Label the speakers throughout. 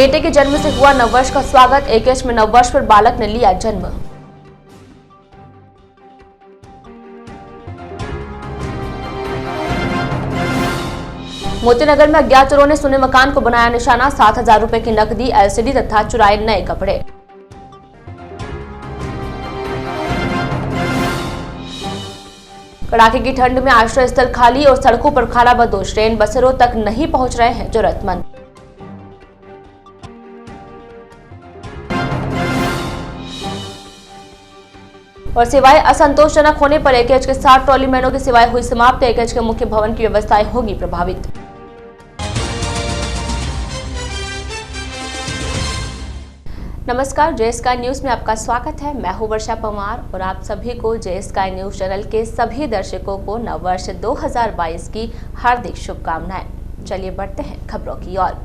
Speaker 1: बेटे के जन्म से हुआ नववर्ष का स्वागत। एकेश में नववर्ष पर बालक ने लिया जन्म। मोतीनगर में अज्ञात चोरों ने सोने मकान को बनाया निशाना। 7,000 रुपए की नकदी, एलसीडी तथा चुराए नए कपड़े। कड़ाके की ठंड में आश्रय स्थल खाली और सड़कों पर खानाबदोश। ट्रेन बसेरों तक नहीं पहुंच रहे हैं जरूरतमंद। और सेवाएं असंतोषजनक होने पर एकेएच के 60 ट्रॉली मैनों की सेवाएं हुई समाप्त। एकेएच के मुख्य भवन की व्यवस्थाएं होगी प्रभावित। नमस्कार, जे स्काई न्यूज में आपका स्वागत है। मैं हूं वर्षा परमार और आप सभी को जे स्काई न्यूज चैनल के सभी दर्शकों को नववर्ष 2022 की हार्दिक शुभकामनाएं। चलिए बढ़ते हैं खबरों की ओर।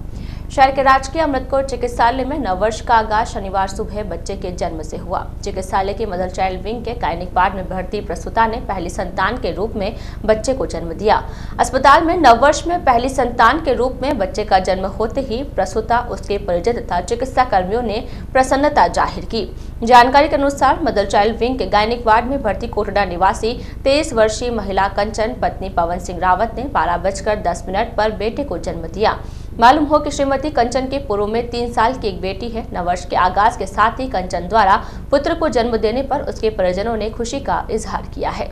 Speaker 1: शहर के राजकीय अमृतकोट चिकित्सालय में नववर्ष का आगाज शनिवार सुबह बच्चे के जन्म से हुआ। चिकित्सालय के मदर चाइल्ड विंग के गायनिक वार्ड में भर्ती प्रसूता ने पहली संतान के रूप में बच्चे को जन्म दिया। अस्पताल में नववर्ष में पहली संतान के रूप में बच्चे का जन्म होते ही प्रसूता, उसके परिजन तथा चिकित्सा कर्मियों ने प्रसन्नता जाहिर की। जानकारी के अनुसार मदर चाइल्ड विंग के गायनिक वार्ड में भर्ती कोटड़ा निवासी 23 वर्षीय महिला कंचन पत्नी पवन सिंह रावत ने 12:10 पर बेटे को जन्म दिया। मालूम हो कि श्रीमती कंचन के पूर्व में 3 साल की एक बेटी है। नववर्ष के आगाज के साथ ही कंचन द्वारा पुत्र को जन्म देने पर उसके परिजनों ने खुशी का इजहार किया है।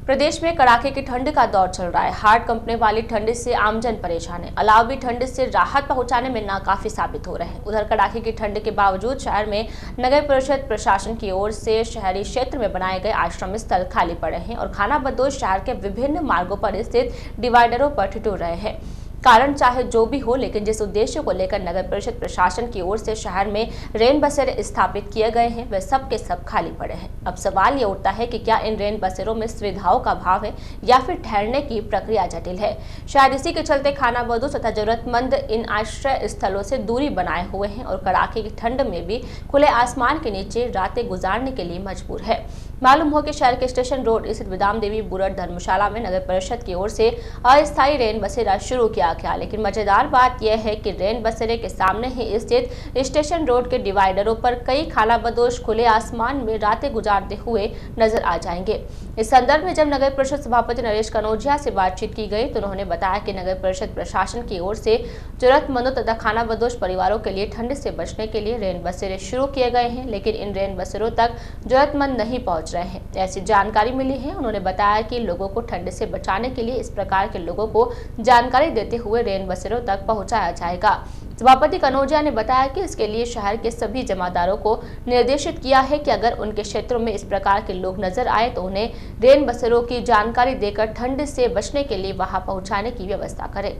Speaker 1: प्रदेश में कड़ाके की ठंड का दौर चल रहा है। हार्ड कंपने वाली ठंड से आमजन परेशान है। अलावी ठंड से राहत पहुंचाने में नाकाफी साबित हो रहे हैं। उधर कड़ाके की ठंड के बावजूद शहर में नगर परिषद प्रशासन की ओर से शहरी क्षेत्र में बनाए गए आश्रम स्थल खाली पड़े हैं और खानाबदोश शहर के विभिन्न मार्गों पर स्थित डिवाइडरों पर ठिठुर रहे हैं। कारण चाहे जो भी हो, लेकिन जिस उद्देश्य को लेकर नगर परिषद प्रशासन की ओर से शहर में रेन बसेरे स्थापित किए गए हैं वे सब के सब खाली पड़े हैं। अब सवाल ये उठता है कि क्या इन रेन बसेरों में सुविधाओं का अभाव है या फिर ठहरने की प्रक्रिया जटिल है। शायद इसी के चलते खानाबदोश तथा जरूरतमंद इन आश्रय स्थलों से दूरी बनाए हुए हैं और कड़ाके की ठंड में भी खुले आसमान के नीचे रातें गुजारने के लिए मजबूर है। मालूम हो कि शहर के स्टेशन रोड स्थित विदाम देवी बुरट धर्मशाला में नगर परिषद की ओर से अस्थायी रेन बसेरा शुरू किया गया, लेकिन मजेदार बात यह है कि रेन बसेरे के सामने ही स्थित स्टेशन रोड के डिवाइडरों पर कई खानाबदोश खुले आसमान में रातें गुजारते हुए नजर आ जाएंगे। इस संदर्भ में जब नगर परिषद सभापति नरेश कनौजिया से बातचीत की गई तो उन्होंने बताया कि नगर परिषद प्रशासन की ओर से जरूरतमंदों तथा खानाबदोश परिवारों के लिए ठंड से बचने के लिए रेन बसेरे शुरू किए गए हैं, लेकिन इन रेन बसेरों तक जरूरतमंद नहीं पहुंच रहे हैं। ऐसी जानकारी मिली है। उन्होंने बताया कि लोगों को ठंड से बचाने के लिए इस प्रकार के लोगों को जानकारी देते हुए रेन बसेरों तक पहुंचाया जाएगा। सभापति कनौजिया ने बताया कि इसके लिए शहर के सभी जमादारों को निर्देशित किया है कि अगर उनके क्षेत्रों में इस प्रकार के लोग नजर आए तो उन्हें रेन बसेरों की जानकारी देकर ठंड से बचने के लिए वहां पहुंचाने की व्यवस्था करें।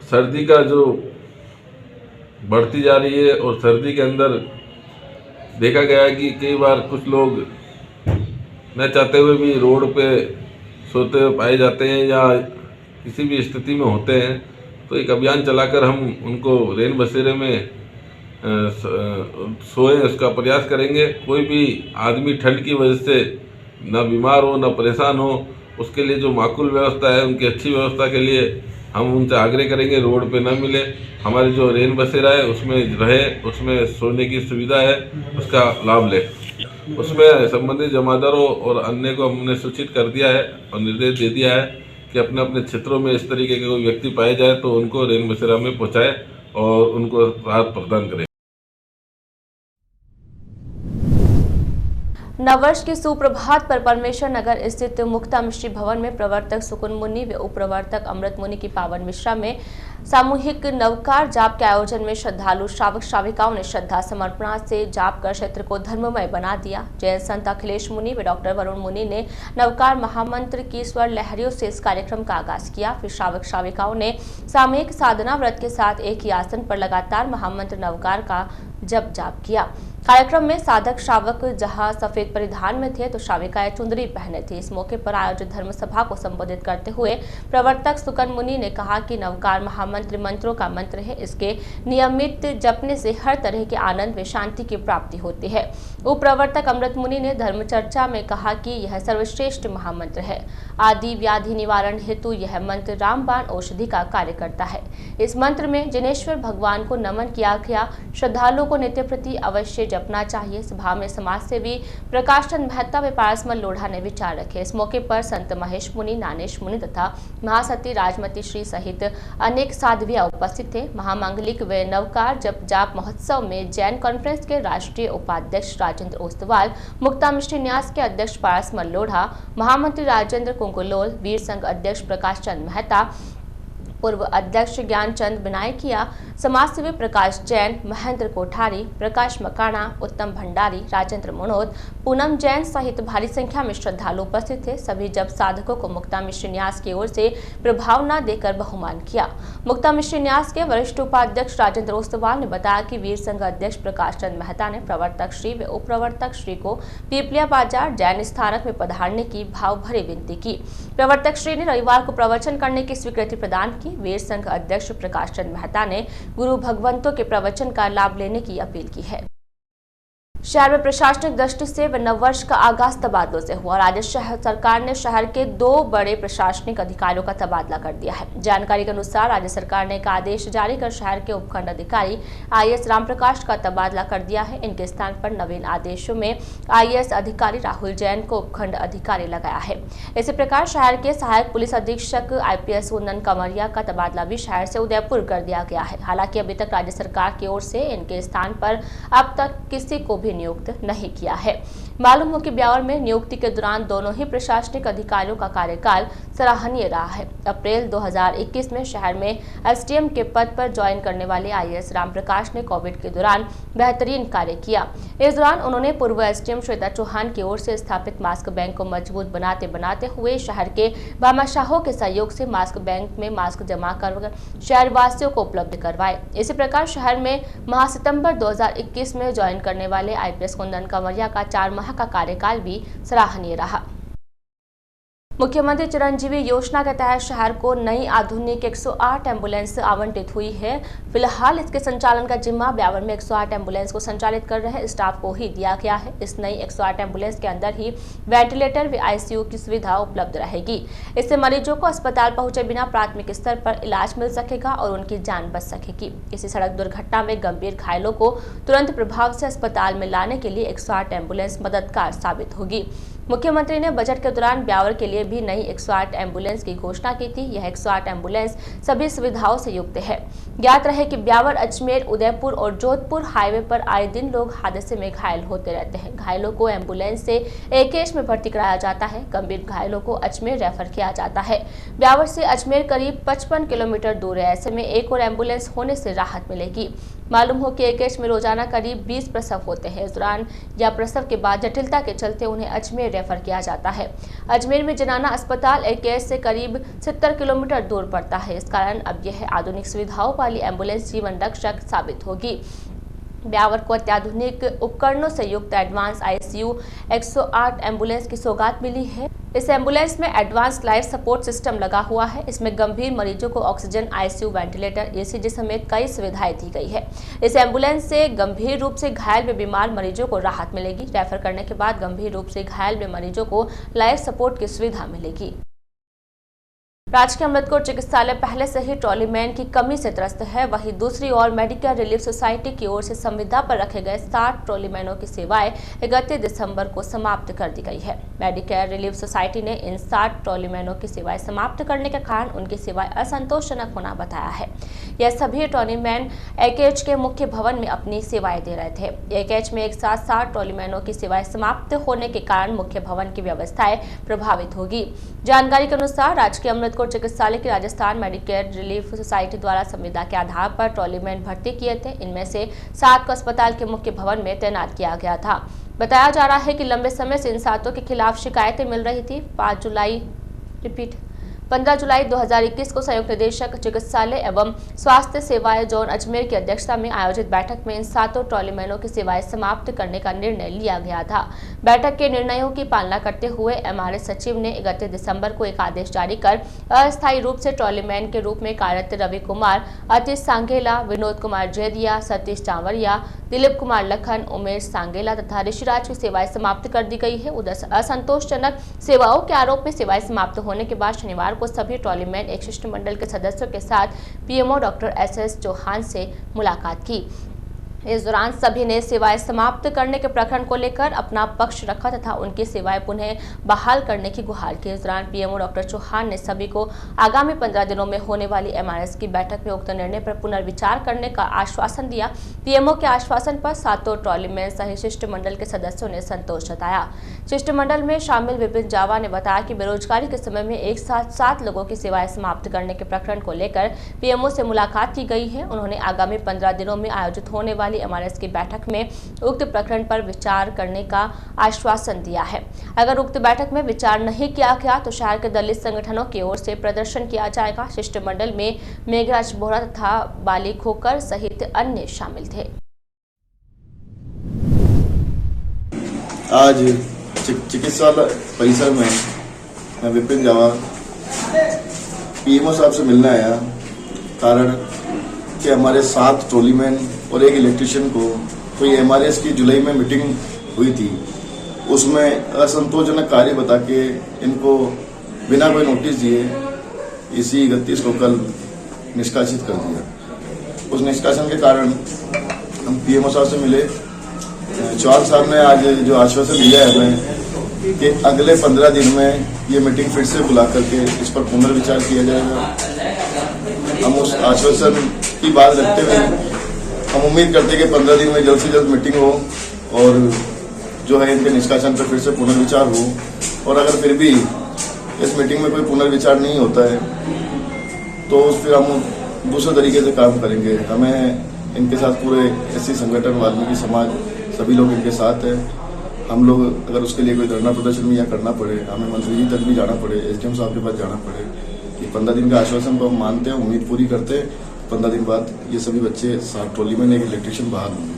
Speaker 2: सर्दी का जो बढ़ती जा रही है और सर्दी के अंदर देखा गया है कि कई बार कुछ लोग न चाहते हुए भी रोड पे सोते हुए पाए जाते हैं या किसी भी स्थिति में होते हैं। तो एक अभियान चलाकर हम उनको रेन बसेरे में सोए उसका प्रयास करेंगे। कोई भी आदमी ठंड की वजह से ना बीमार हो ना परेशान हो, उसके लिए जो माकूल व्यवस्था है उनकी अच्छी व्यवस्था के लिए हम उनसे आग्रह करेंगे रोड पे न मिले, हमारे जो रेन बसेरा है उसमें रहे, उसमें सोने की सुविधा है उसका लाभ ले। उसमें संबंधित जमादारों और अन्य को हमने सूचित कर दिया है और निर्देश दे दिया है कि अपने अपने क्षेत्रों में इस तरीके के कोई व्यक्ति पाए जाए तो उनको रेन बसेरा में पहुँचाए और उनको राहत प्रदान करें।
Speaker 1: नववर्ष की सुप्रभात पर परमेश्वर नगर स्थित मुक्ता मिश्री भवन में प्रवर्तक सुकुन मुनि व उपप्रवर्तक अमृत मुनि की पावन मिश्रा में सामूहिक नवकार जाप के आयोजन में श्रद्धालु श्रावक श्राविकाओं ने श्रद्धा समर्पणा से जाप कर क्षेत्र को धर्ममय बना दिया। जैन संत अखिलेश मुनि व डॉक्टर वरुण मुनि ने नवकार महामंत्र की स्वर लहरियों से इस कार्यक्रम का आगाज किया। फिर श्रावक श्राविकाओं ने सामूहिक साधना व्रत के साथ एक ही आसन पर लगातार महामंत्र नवकार का जप जाप किया। कार्यक्रम में साधक श्रावक जहां सफेद परिधान में थे तो श्राविकाएं चुंदरी पहने थी। इस मौके पर आयोजित धर्म सभा को संबोधित करते हुए प्रवर्तक सुकन मुनि ने कहा कि नवकार महामंत्र मंत्रों का मंत्र है। इसके नियमित जपने से हर तरह के आनंद व शांति की प्राप्ति होती है। उप प्रवर्तक अमृत मुनि ने धर्म चर्चा में कहा कि यह सर्वश्रेष्ठ महामंत्र है। आदि व्याधि निवारण हेतु यह मंत्र रामबाण औषधि का कार्य करता है। इस मंत्र में जिनेश्वर भगवान को नमन किया गया। श्रद्धालुओं को नित्य प्रति अवश्य जपना चाहिए। सभा में समाज सेवी प्रकाश चंद मेहता व पारसमल लोढ़ा ने विचार रखे। इस मौके पर संत महेश मुनि, नानेश मुनि तथा महासती राजमती श्री सहित अनेक साध्वियां उपस्थित थे। महामांगलिक व नवकार जप जाप महोत्सव में जैन कॉन्फ्रेंस के राष्ट्रीय उपाध्यक्ष राजेंद्र ओस्तवाल, मुक्ता मिश्री न्यास के अध्यक्ष पारसमल लोढ़ा, महामंत्री राजेंद्र कुंकुलोल, वीर संघ अध्यक्ष प्रकाश चंद मेहता, पूर्व अध्यक्ष ज्ञानचंद बिनायकिया, समाजसेवी प्रकाश जैन, महेंद्र कोठारी, प्रकाश मकाना, उत्तम भंडारी, राजेंद्र मनोद, पूनम जैन सहित भारी संख्या में श्रद्धालु उपस्थित थे। सभी जब साधकों को मुक्ता मिश्री न्यास की ओर से प्रभावना देकर बहुमान किया। मुक्ता मिश्री न्यास के वरिष्ठ उपाध्यक्ष राजेंद्र ओस्तवाल ने बताया कि वीर संघ अध्यक्ष प्रकाश चंद मेहता ने प्रवर्तक श्री व उप प्रवर्तक श्री को पीपलिया बाजार जैन स्थानक में पधारने की भाव भरी विनती की। प्रवर्तक श्री ने रविवार को प्रवचन करने की स्वीकृति प्रदान की। वीर संघ अध्यक्ष प्रकाश चंद मेहता ने गुरु भगवंतों के प्रवचन का लाभ लेने की अपील की है। शहर में प्रशासनिक दृष्टि से नववर्ष का आगाज तबादलों से हुआ। राज्य सरकार ने शहर के 2 बड़े प्रशासनिक अधिकारियों का तबादला कर दिया है। जानकारी के अनुसार राज्य सरकार ने एक आदेश जारी कर शहर के उपखंड अधिकारी IAS रामप्रकाश का तबादला कर दिया है। इनके स्थान पर नवीन आदेशों में IAS अधिकारी राहुल जैन को उपखंड अधिकारी लगाया है। इसी प्रकार शहर के सहायक पुलिस अधीक्षक IPS कुंदन कमरिया का तबादला भी शहर से उदयपुर कर दिया गया है। हालांकि अभी तक राज्य सरकार की ओर से इनके स्थान पर अब तक किसी को भी नियुक्त नहीं किया है। मालूम हो कि ब्यावर में नियुक्ति के दौरान दोनों ही प्रशासनिक अधिकारियों का कार्यकाल सराहनीय रहा है। अप्रैल 2021 में शहर में SDM के पद पर ज्वाइन करने वाले IAS रामप्रकाश ने कोविड के दौरान बेहतरीन कार्य किया। इस दौरान उन्होंने पूर्व SDM श्वेता चौहान की ओर से स्थापित मास्क बैंक को मजबूत बनाते बनाते हुए शहर के भामाशाहों के सहयोग से मास्क बैंक में मास्क जमा कर शहरवासियों को उपलब्ध करवाए। इसी प्रकार शहर में माह सितंबर 2021 में ज्वाइन करने वाले IPS कुंदन कंवरिया का 4 माह का कार्यकाल भी सराहनीय रहा। मुख्यमंत्री चिरंजीवी योजना के तहत शहर को नई आधुनिक 108 एम्बुलेंस आवंटित हुई है। फिलहाल इसके संचालन का जिम्मा ब्यावर में 108 एम्बुलेंस को संचालित कर रहे स्टाफ को ही दिया गया है। इस नई 108 एम्बुलेंस के अंदर ही वेंटिलेटर व ICU की सुविधा उपलब्ध रहेगी। इससे मरीजों को अस्पताल पहुंचे बिना प्राथमिक स्तर पर इलाज मिल सकेगा और उनकी जान बच सकेगी। इसी सड़क दुर्घटना में गंभीर घायलों को तुरंत प्रभाव से अस्पताल में लाने के लिए 108 एम्बुलेंस मददगार साबित होगी। मुख्यमंत्री ने बजट के दौरान ब्यावर के लिए भी नई 108 एम्बुलेंस की घोषणा की थी। यह 108 एम्बुलेंस सभी सुविधाओं से युक्त है। ज्ञात रहे कि ब्यावर, अजमेर, उदयपुर और जोधपुर हाईवे पर आए दिन लोग हादसे में घायल होते रहते हैं। घायलों को एम्बुलेंस से AKH में भर्ती कराया जाता है। गंभीर घायलों को अजमेर रेफर किया जाता है। ब्यावर से अजमेर करीब 55 किलोमीटर दूर है। ऐसे में एक और एम्बुलेंस होने से राहत मिलेगी। मालूम हो कि AKH में रोजाना करीब 20 प्रसव होते हैं। इस दौरान या प्रसव के बाद जटिलता के चलते उन्हें अजमेर रेफर किया जाता है। अजमेर में जनाना अस्पताल AKH से करीब 70 किलोमीटर दूर पड़ता है। इस कारण अब यह आधुनिक सुविधाओं वाली एम्बुलेंस जीवन रक्षक साबित होगी। ब्यावर को अत्याधुनिक उपकरणों से युक्त एडवांस ICU 108 एम्बुलेंस की सौगात मिली है। इस एम्बुलेंस में एडवांस लाइफ सपोर्ट सिस्टम लगा हुआ है। इसमें गंभीर मरीजों को ऑक्सीजन, ICU, वेंटिलेटर, ECG समेत कई सुविधाएं दी गई है। इस एम्बुलेंस से गंभीर रूप से घायल व बीमार मरीजों को राहत मिलेगी। रेफर करने के बाद गंभीर रूप से घायल व मरीजों को लाइफ सपोर्ट की सुविधा मिलेगी। राजकीय अमृतकोट चिकित्सालय पहले से ही ट्रॉलीमैन की कमी से त्रस्त है। वहीं दूसरी ओर मेडिकेयर रिलीफ सोसाइटी की ओर से संविदा पर रखे गए 60 ट्रॉलीमैनों की सेवाएं 31 दिसंबर को समाप्त कर दी गई है। मेडिकेयर रिलीफ सोसाइटी ने इन 60 ट्रॉलीमैनों की सेवाएं समाप्त करने के कारण उनकी सेवाएं असंतोषजनक होना बताया है। यह सभी ट्रॉलीमैन AKH के मुख्य भवन में अपनी सेवाएं दे रहे थे। AKH में एक साथ 60 ट्रॉलीमैनों की सेवाएं समाप्त होने के कारण मुख्य भवन की व्यवस्थाएं प्रभावित होगी। जानकारी के अनुसार राजकीय अमृतकोट चिकित्सालय की राजस्थान मेडिकेयर रिलीफ सोसाइटी द्वारा संविदा के आधार पर ट्रॉलीमैन भर्ती किए थे। इनमें से 7 को अस्पताल के मुख्य भवन में तैनात किया गया था। बताया जा रहा है कि लंबे समय से इन 7 के खिलाफ शिकायतें मिल रही थी। 15 जुलाई 2021 को संयुक्त निदेशक चिकित्सालय एवं स्वास्थ्य सेवाएं जोन अजमेर की अध्यक्षता में आयोजित बैठक में इन 7 ट्रॉलीमैनों की सेवाएं समाप्त करने का निर्णय लिया गया था। बैठक के निर्णयों की पालना करते हुए एमआरएस सचिव ने 31 दिसंबर को एक आदेश जारी कर अस्थायी रूप से ट्रॉलीमैन के रूप में कार्यरत रवि कुमार, अतीश सांगेला, विनोद कुमार जैदिया, सतीश चावरिया, दिलीप कुमार लखन, उमेश सांगेला तथा ऋषिराज की सेवाएं समाप्त कर दी गई है। उधर असंतोषजनक सेवाओं के आरोप में सेवाएं समाप्त होने के बाद शनिवार को सभी ट्रॉलीमैन एक शिष्टमंडल के सदस्यों के साथ पीएमओ डॉक्टर एसएस चौहान से मुलाकात की। इस दौरान सभी ने सेवाएं समाप्त करने के प्रकरण को लेकर अपना पक्ष रखा तथा उनकी सेवाएं पुनः बहाल करने की गुहार की। इस दौरान पीएमओ डॉक्टर चौहान ने सभी को आगामी 15 दिनों में होने वाली एमआरएस की बैठक में उक्त निर्णय पर पुनर्विचार करने का आश्वासन दिया। पीएमओ के आश्वासन पर 7 ट्रॉलीमैन सहित शिष्टमंडल के सदस्यों ने संतोष जताया। शिष्टमंडल में शामिल विपिन जावा ने बताया कि बेरोजगारी के समय में एक साथ 7 लोगों की सेवाएं समाप्त करने के प्रकरण को लेकर पीएमओ से मुलाकात की गई है। उन्होंने आगामी 15 दिनों में आयोजित होने वाली एमआरएस की बैठक में उक्त प्रकरण पर विचार करने का आश्वासन दिया है। अगर उक्त बैठक में विचार नहीं किया गया तो शहर के दलित संगठनों की ओर से प्रदर्शन किया जाएगा। शिष्टमंडल में मेघराज बोहरा तथा बाली खोकर सहित अन्य शामिल थे।
Speaker 3: आज चिकित्सालय परिसर में मैं विपिन जावा पीएमओ साहब से मिलने आया। कारण कि हमारे 7 ट्रॉलीमैन और एक इलेक्ट्रिशियन को कोई एमआरएस की जुलाई में मीटिंग हुई थी, उसमें असंतोषजनक कार्य बता के इनको बिना कोई नोटिस दिए इसी 31 को कल निष्कासित कर दिया। उस निष्कासन के कारण हम पीएमओ साहब से मिले। चौहान साहब ने आज जो आश्वासन दिया है हमें कि अगले 15 दिन में ये मीटिंग फिर से बुला करके इस पर पुनर्विचार किया जाएगा। हम उस आश्वासन की बात रखते हुए हम उम्मीद करते हैं कि 15 दिन में जल्द से जल्द मीटिंग हो और जो है इनके निष्कासन पर फिर से पुनर्विचार हो। और अगर फिर भी इस मीटिंग में कोई पुनर्विचार नहीं होता है तो फिर हम दूसरे तरीके से काम करेंगे। हमें इनके साथ पूरे एससी संगठन, वाल्मीकि समाज, सभी लोग इनके साथ हैं। हम लोग अगर उसके लिए कोई धरना प्रदर्शन भी या करना पड़े, हमें मंत्री जी तक भी जाना पड़े, एसडीएम साहब के पास जाना पड़े, कि 15 दिन का आश्वासन को हम मानते हैं, उम्मीद पूरी करते हैं। 15 दिन बाद ये सभी बच्चे 7 ट्रॉलीमैन एक इलेक्ट्रिशियन बहाल होंगे।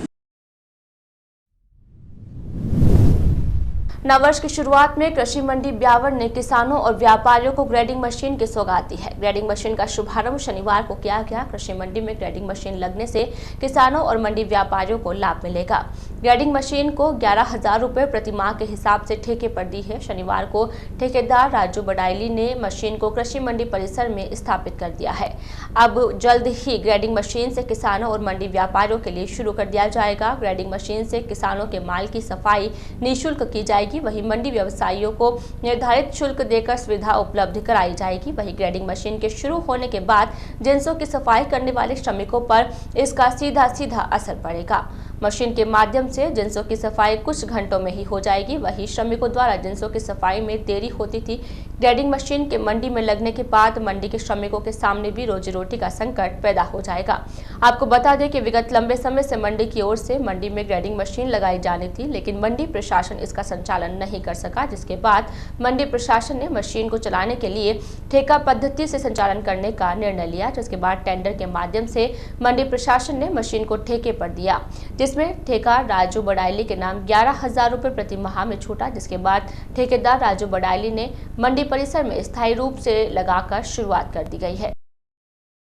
Speaker 1: नववर्ष की शुरुआत में कृषि मंडी ब्यावर ने किसानों और व्यापारियों को ग्रेडिंग मशीन की सौगात दी है। ग्रेडिंग मशीन का शुभारंभ शनिवार को किया गया। कृषि मंडी में ग्रेडिंग मशीन लगने से किसानों और मंडी व्यापारियों को लाभ मिलेगा। ग्रेडिंग मशीन को 11,000 रुपए प्रति माह के हिसाब से ठेके पर दी है। शनिवार को ठेकेदार राजू बडाइली ने मशीन को कृषि मंडी परिसर में स्थापित कर दिया है। अब जल्द ही ग्रेडिंग मशीन से किसानों और मंडी व्यापारियों के लिए शुरू कर दिया जाएगा। ग्रेडिंग मशीन से किसानों के माल की सफाई निःशुल्क की जाएगी। वहीं मंडी व्यवसायियों को निर्धारित शुल्क देकर सुविधा उपलब्ध कराई जाएगी। वहीं ग्रेडिंग मशीन के शुरू होने के बाद जिंसों की सफाई करने वाले श्रमिकों पर इसका सीधा असर पड़ेगा। मशीन के माध्यम से जिंसों की सफाई कुछ घंटों में ही हो जाएगी। वहीं श्रमिकों द्वारा जिंसों की सफाई में देरी होती थी। ग्रेडिंग मशीन के मंडी में लगने के बाद मंडी के श्रमिकों के सामने भी रोजी रोटी का संकट पैदा हो जाएगा। आपको बता दें कि विगत लंबे समय से मंडी की ओर से मंडी में ग्रेडिंग मशीन लगाई जानी थी, लेकिन मंडी प्रशासन इसका संचालन नहीं कर सका, जिसके बाद मंडी प्रशासन ने मशीन को चलाने के लिए ठेका पद्धति से संचालन करने का निर्णय लिया, जिसके बाद टेंडर के माध्यम से मंडी प्रशासन ने मशीन को ठेके पर दिया, जिसमें ठेका राजू बडाइली के नाम 11,000 रुपए प्रति माह में छूटा। जिसके बाद ठेकेदार राजू बडाइली ने मंडी परिसर में स्थायी रूप से लगाकर शुरुआत कर दी गई है।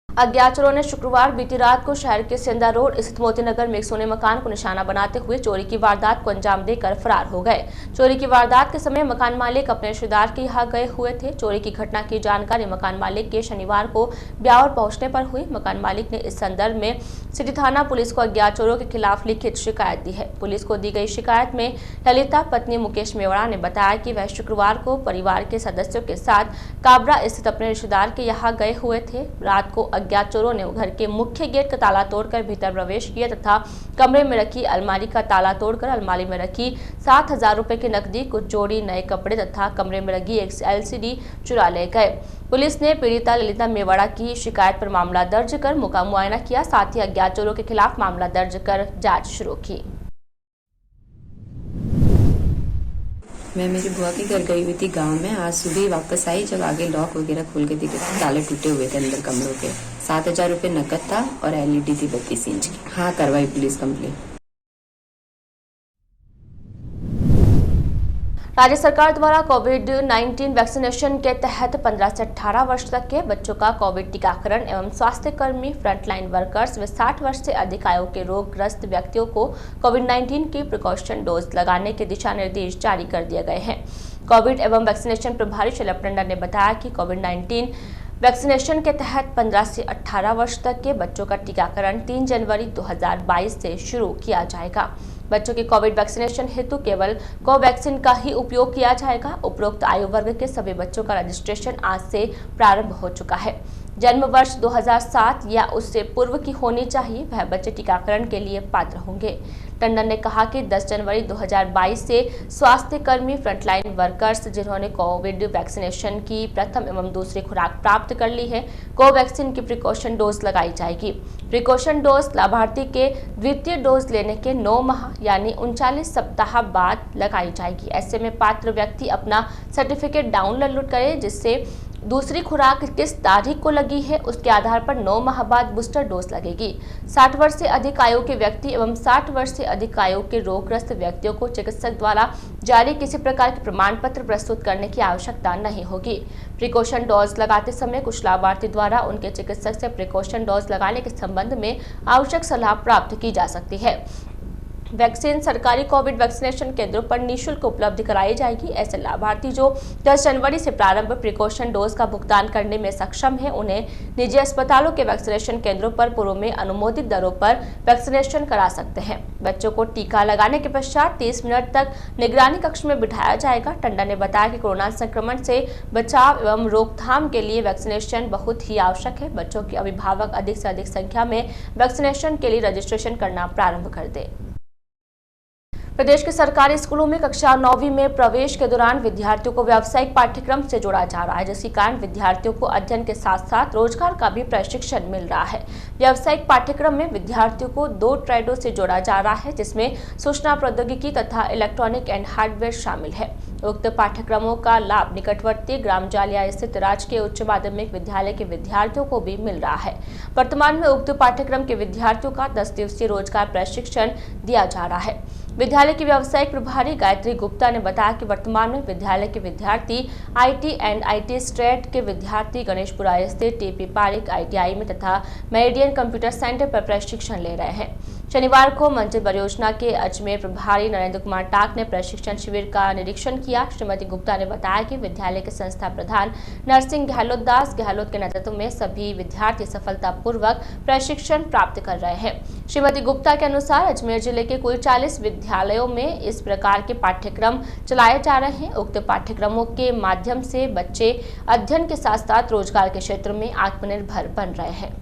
Speaker 1: अज्ञात चोरों ने शुक्रवार बीती रात को शहर के सेंधा रोड स्थित मोतीनगर में एक सोने मकान को निशाना बनाते हुए चोरी की वारदात को अंजाम देकर फरार हो गए। चोरी की वारदात के समय मकान मालिक अपने रिश्तेदार के यहाँ गए हुए थे। चोरी की घटना की जानकारी मकान मालिक के शनिवार को ब्यावर पहुंचने पर हुई। मकान मालिक ने इस संदर्भ में सिटी थाना पुलिस को अज्ञात चोरों के खिलाफ लिखित शिकायत दी है। पुलिस को दी गई शिकायत में ललिता पत्नी मुकेश मेवड़ा ने बताया कि वह शुक्रवार को परिवार के सदस्यों के साथ काबरा स्थित अपने रिश्तेदार के यहाँ गए हुए थे। रात को अज्ञात चोरों ने घर के मुख्य गेट का ताला तोड़कर भीतर प्रवेश किया तथा कमरे में रखी अलमारी का ताला तोड़कर अलमारी में रखी 7,000 रुपए की नकदी, कुछ जोड़ी नए कपड़े तथा कमरे में लगी एक LCD चुरा ले गए। पुलिस ने पीड़िता ललिता मेवाड़ा की शिकायत पर मामला दर्ज कर मुआयना किया, साथ ही अज्ञात चोरों के खिलाफ मामला दर्ज कर जांच शुरू की।
Speaker 4: मैं मेरी बुआ के घर गई हुई थी गांव में। आज सुबह ही वापस आई, जब आगे लॉक वगैरह खोल के देखे थे, ताले टूटे हुए थे अंदर कमरों के। 7,000 रुपये नकद था और LED थी 32 इंच की। हाँ, करवाई पुलिस कंप्लेंट।
Speaker 1: राज्य सरकार द्वारा कोविड-19 वैक्सीनेशन के तहत 15 से 18 वर्ष तक के बच्चों का कोविड टीकाकरण एवं स्वास्थ्य कर्मी, फ्रंटलाइन वर्कर्स व 60 वर्ष से अधिक आयु के रोगग्रस्त व्यक्तियों को कोविड-19 की प्रिकॉशन डोज लगाने के दिशा निर्देश जारी कर दिए गए हैं। कोविड एवं वैक्सीनेशन प्रभारी शलभ टंडन ने बताया कि कोविड-19 वैक्सीनेशन के तहत 15 से 18 वर्ष तक के बच्चों का टीकाकरण 3 जनवरी 2022 से शुरू किया जाएगा। बच्चों के कोविड वैक्सीनेशन हेतु केवल कोवैक्सीन का ही उपयोग किया जाएगा। उपरोक्त आयु वर्ग के सभी बच्चों का रजिस्ट्रेशन आज से प्रारंभ हो चुका है। जन्म वर्ष 2007 या उससे पूर्व की होनी चाहिए, वह बच्चे टीकाकरण के लिए पात्र होंगे। टंडन ने कहा कि 10 जनवरी 2022 से स्वास्थ्य कर्मी, फ्रंटलाइन वर्कर्स जिन्होंने कोविड वैक्सीनेशन की प्रथम एवं दूसरी खुराक प्राप्त कर ली है, कोवैक्सीन की प्रिकॉशन डोज लगाई जाएगी। प्रिकॉशन डोज लाभार्थी के द्वितीय डोज लेने के 9 माह यानी 39 सप्ताह बाद लगाई जाएगी। ऐसे में पात्र व्यक्ति अपना सर्टिफिकेट डाउनलोड करे, जिससे दूसरी खुराक किस तारीख को लगी है उसके आधार पर 9 माह बाद बूस्टर डोज लगेगी। 60 वर्ष से अधिक आयु के व्यक्ति एवं 60 वर्ष से अधिक आयु के रोगग्रस्त व्यक्तियों को चिकित्सक द्वारा जारी किसी प्रकार के प्रमाण पत्र प्रस्तुत करने की आवश्यकता नहीं होगी। प्रिकॉशन डोज लगाते समय कुछ लाभार्थी द्वारा उनके चिकित्सक से प्रिकॉशन डोज लगाने के संबंध में आवश्यक सलाह प्राप्त की जा सकती है। वैक्सीन सरकारी कोविड वैक्सीनेशन केंद्रों पर निःशुल्क उपलब्ध कराई जाएगी। ऐसे लाभार्थी जो 10 जनवरी से प्रारंभ प्रिकॉशन डोज का भुगतान करने में सक्षम हैं, उन्हें निजी अस्पतालों के वैक्सीनेशन केंद्रों पर पूर्व में अनुमोदित दरों पर वैक्सीनेशन करा सकते हैं। बच्चों को टीका लगाने के पश्चात 30 मिनट तक निगरानी कक्ष में बिठाया जाएगा। टंडन ने बताया कि कोरोना संक्रमण से बचाव एवं रोकथाम के लिए वैक्सीनेशन बहुत ही आवश्यक है। बच्चों के अभिभावक अधिक से अधिक संख्या में वैक्सीनेशन के लिए रजिस्ट्रेशन करना प्रारंभ कर दें। प्रदेश के सरकारी स्कूलों में कक्षा 9वीं में प्रवेश के दौरान विद्यार्थियों को व्यावसायिक पाठ्यक्रम से जोड़ा जा रहा है, जिसके कारण विद्यार्थियों को अध्ययन के साथ साथ रोजगार का भी प्रशिक्षण मिल रहा है। व्यावसायिक पाठ्यक्रम में विद्यार्थियों को 2 ट्रेडों से जोड़ा जा रहा है, जिसमें सूचना प्रौद्योगिकी तथा इलेक्ट्रॉनिक एंड हार्डवेयर शामिल है। उक्त पाठ्यक्रमों का लाभ निकटवर्ती ग्राम जालिया स्थित राजकीय उच्च माध्यमिक विद्यालय के विद्यार्थियों को भी मिल रहा है। वर्तमान में उक्त पाठ्यक्रम के विद्यार्थियों का 10 दिवसीय रोजगार प्रशिक्षण दिया जा रहा है। विद्यालय की व्यावसायिक प्रभारी गायत्री गुप्ता ने बताया कि वर्तमान में विद्यालय के विद्यार्थी IT एंड IT स्ट्रेट के विद्यार्थी गणेशपुरा स्थित TP पारिक ITI में तथा मेरिडियन कंप्यूटर सेंटर पर प्रशिक्षण ले रहे हैं। शनिवार को मंजिल परियोजना के अजमेर प्रभारी नरेंद्र कुमार टाक ने प्रशिक्षण शिविर का निरीक्षण किया। श्रीमती गुप्ता ने बताया कि विद्यालय के संस्था प्रधान नरसिंह गहलोत दास गहलोत के नेतृत्व में सभी विद्यार्थी सफलतापूर्वक प्रशिक्षण प्राप्त कर रहे हैं। श्रीमती गुप्ता के अनुसार अजमेर जिले के कुल 40 विद्यालयों में इस प्रकार के पाठ्यक्रम चलाए जा रहे हैं। उक्त पाठ्यक्रमों के माध्यम से बच्चे अध्ययन के साथ साथ रोजगार के क्षेत्र में आत्मनिर्भर बन रहे हैं।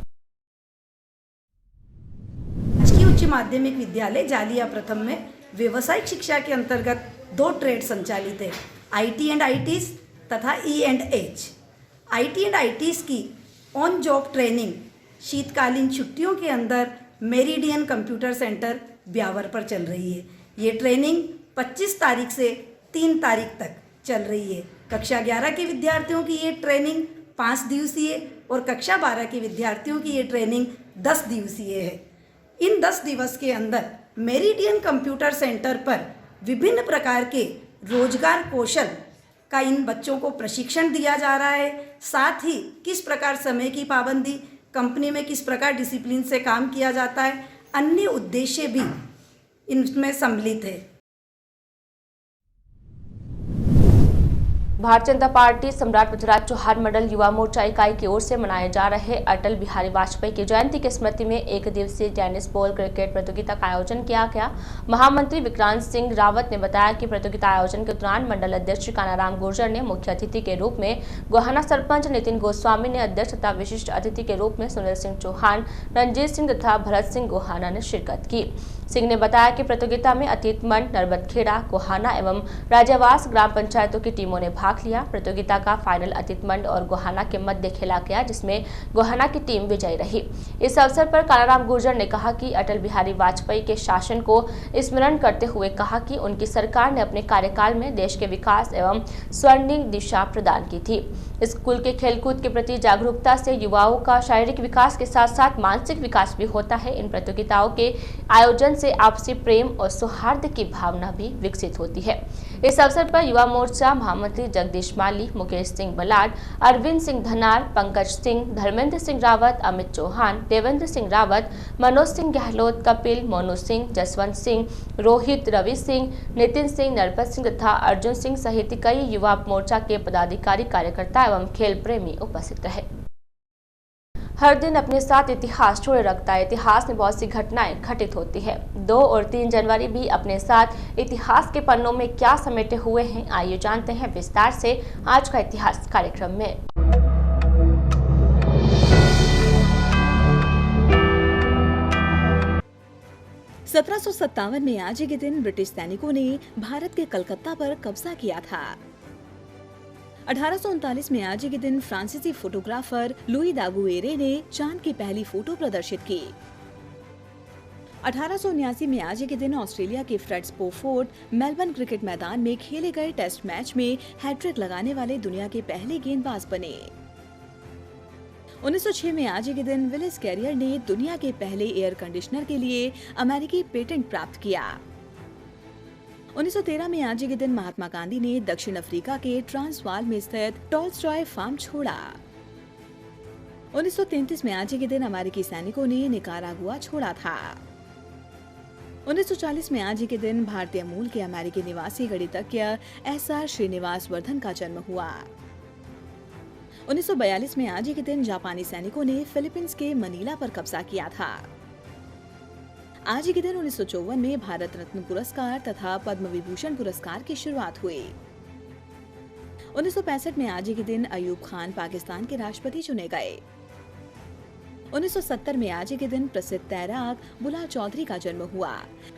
Speaker 5: उच्च माध्यमिक विद्यालय जालिया प्रथम में व्यवसायिक शिक्षा के अंतर्गत 2 ट्रेड संचालित है, IT एंड ITs तथा E&H। IT एंड ITs की ऑन जॉब ट्रेनिंग शीतकालीन छुट्टियों के अंदर मेरिडियन कंप्यूटर सेंटर ब्यावर पर चल रही है। ये ट्रेनिंग 25 तारीख से 3 तारीख तक चल रही है। कक्षा 11 के विद्यार्थियों की ये ट्रेनिंग 5 दिवसीय और कक्षा 12 के विद्यार्थियों की ये ट्रेनिंग 10 दिवसीय है। इन 10 दिवस के अंदर मेरिडियन कंप्यूटर सेंटर पर विभिन्न प्रकार के रोजगार कौशल का इन बच्चों को प्रशिक्षण दिया जा रहा है। साथ ही किस प्रकार समय की पाबंदी, कंपनी में किस प्रकार डिसिप्लिन से काम किया जाता है, अन्य उद्देश्य भी इनमें सम्मिलित है।
Speaker 1: भारतीय जनता पार्टी सम्राट पृथ्वीराज चौहान मंडल युवा मोर्चा इकाई की ओर से मनाए जा रहे अटल बिहारी वाजपेयी की जयंती की स्मृति में 1 दिवसीय टेनिस बॉल क्रिकेट प्रतियोगिता का आयोजन किया गया। महामंत्री विक्रांत सिंह रावत ने बताया कि प्रतियोगिता आयोजन के दौरान मंडल अध्यक्ष कानाराम गुर्जर ने मुख्य अतिथि के रूप में, गोहाना सरपंच नितिन गोस्वामी ने अध्यक्ष तथा विशिष्ट अतिथि के रूप में सुनील सिंह चौहान, रंजीत सिंह तथा भरत सिंह गोहाना ने शिरकत की। सिंह ने बताया कि प्रतियोगिता में अतीतमंड, नरबतखेड़ा, गोहाना एवं राजावास ग्राम पंचायतों की टीमों ने भाग लिया। प्रतियोगिता का फाइनल अतीतमंड और गोहाना के मध्य खेला गया, जिसमें गोहाना की टीम विजयी रही। इस अवसर पर कालाराम गुर्जर ने कहा कि अटल बिहारी वाजपेयी के शासन को स्मरण करते हुए कहा कि उनकी सरकार ने अपने कार्यकाल में देश के विकास एवं स्वर्णिम दिशा प्रदान की थी। स्कूल के खेलकूद के प्रति जागरूकता से युवाओं का शारीरिक विकास के साथ साथ मानसिक विकास भी होता है। इन प्रतियोगिताओं के आयोजन से आपसी प्रेम और सौहार्द की भावना भी विकसित होती है। इस अवसर पर युवा मोर्चा महामंत्री जगदीश माली, मुकेश सिंह बलाड, अरविंद सिंह धनार, पंकज सिंह, धर्मेंद्र सिंह रावत, अमित चौहान, देवेंद्र सिंह रावत, मनोज सिंह गहलोत, कपिल, मोनू सिंह, जसवंत सिंह, रोहित, रवि सिंह, नितिन सिंह, नरपत सिंह तथा अर्जुन सिंह सहित कई युवा मोर्चा के पदाधिकारी, कार्यकर्ता एवं खेल प्रेमी उपस्थित रहे। हर दिन अपने साथ इतिहास जोड़े रखता है। इतिहास में बहुत सी घटनाएं घटित होती है। 2 और 3 जनवरी भी अपने साथ इतिहास के पन्नों में क्या समेटे हुए हैं, आइए जानते हैं विस्तार से आज का इतिहास कार्यक्रम में।
Speaker 6: 1757 में आज के दिन ब्रिटिश सैनिकों ने भारत के कलकत्ता पर कब्जा किया था। 1839 में आज के दिन फ्रांसीसी फोटोग्राफर लुई दागुएरे ने चांद की पहली फोटो प्रदर्शित की। 1879 में आज के दिन ऑस्ट्रेलिया के फ्रेड स्पोफोर्ड मेलबर्न क्रिकेट मैदान में खेले गए टेस्ट मैच में हैट्रिक लगाने वाले दुनिया के पहले गेंदबाज बने। 1906 में आज के दिन विलिस कैरियर ने दुनिया के पहले एयर कंडीशनर के लिए अमेरिकी पेटेंट प्राप्त किया। 1913 में आज के दिन महात्मा गांधी ने दक्षिण अफ्रीका के ट्रांसवाल में स्थित टॉल्स्टॉय फार्म छोड़ा। 1933 में आज के दिन अमेरिकी सैनिकों ने निकारागुआ छोड़ा था। 1940 में आज के दिन भारतीय मूल के अमेरिकी निवासी गणितज्ञ एस.आर. श्रीनिवास वर्धन का जन्म हुआ। 1942 में आज के दिन जापानी सैनिकों ने फिलीपींस के मनीला पर कब्जा किया था। आज के दिन 1954 में भारत रत्न पुरस्कार तथा पद्म विभूषण पुरस्कार की शुरुआत हुई। 1965 में आज के दिन अयूब खान पाकिस्तान के राष्ट्रपति चुने गए। 1970 में आज के दिन प्रसिद्ध तैराक बुलाल चौधरी का जन्म हुआ,